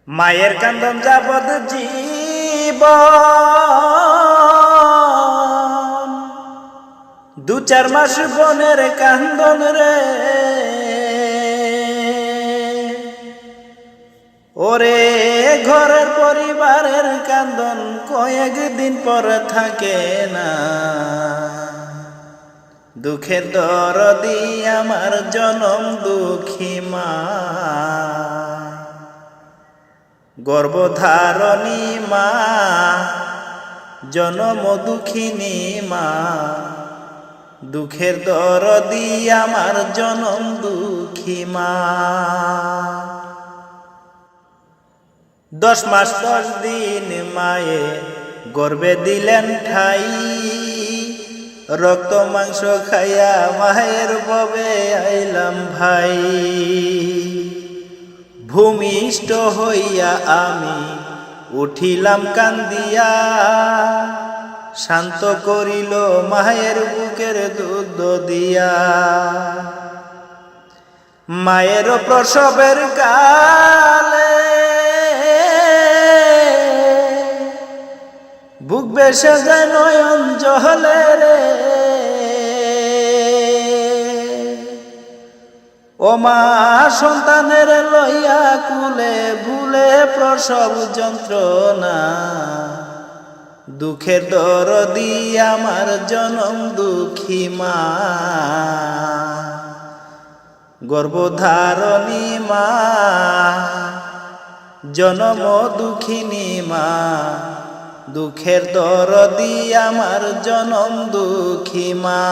মায়ের কান্দন যাবৎ জীবন, 2-4 মাস বোনের কান্দন রে। ওরে ঘরের পরিবারের কান্দন কয়েকদিন পর থাকে না। দুঃখের দরদি আমার জনম দুঃখী মা, গর্ভধারণী মা, জনম দুঃখিনী মা। দুঃখের দরদি আমার জনম দুঃখী মা। 10 মাস 10 দিন মায়ে গর্ভে দিলেন ঠাই, রক্ত মাংস খাইয়া মায়ের ববে আইলাম ভাই। ভূমিষ্ঠ হইয়া আমি উঠিলাম কান্দিয়া, শান্ত করিল মায়ের বুকের দুধ দিয়া। মায়ের প্রসবের কালে বুক বেসে যায় নয়ন জলে রে। ও মা সন্তানের লইয়া কুলে ভুলে প্রসব যন্ত্রণা। দুঃখের দরদি আমার জনম দুঃখী মা, গর্ভধারণী মা, জনম দুঃখিনী মা। দুঃখের দরদি আমার জনম দুঃখী মা।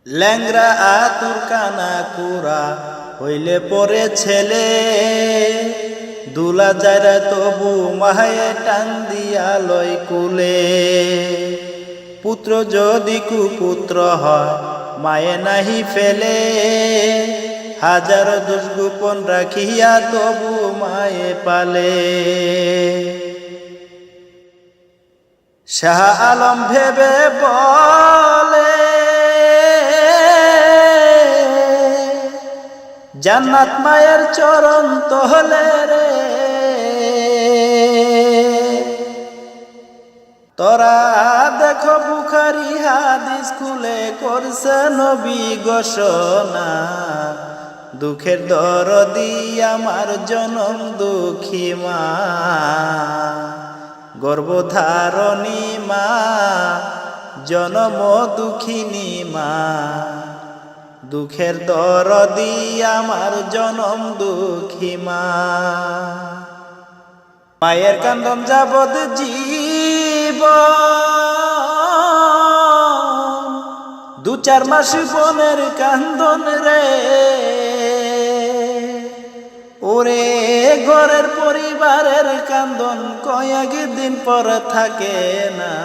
ল্যাংরা আতুর কানা কুড়া হইলে পরে ছেলে, দুলা যারা তবু মায়ে টান দিয়া লয় কুলে। পুত্র যদি কুপুত্র হয় মায়ে নাহি ফেলে, হাজার দোষ গোপন রাখিয়া তবু মায়ে পালে। শাহ আলম ভেবে বলে জান্নাত মায়ের চরণ তহলে রে। তোরা দেখো বুখারী হাদিস খুলে করছে নবী ঘোষণা। দুঃখের দরদি আমার জনম দুঃখী মা, গর্ভধারণী মা, জনম দুঃখিনী মা। দুঃখের দরদি আমার জনম দুঃখী মা। মায়ের কান্দন যাবৎ জীবন, 2-4 মাস বোনের কান্দন রে। ওরে ঘরের পরিবারের কান্দন কয়েকদিন পর থাকে না।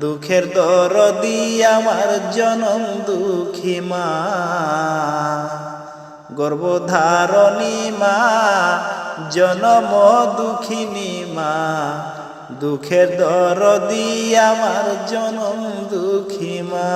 দুঃখের দরদি আমার জনম দুঃখী মা, গর্ভধারণী মা, জনম দুঃখিনী মা। দুঃখের দরদি আমার জনম দুঃখী মা।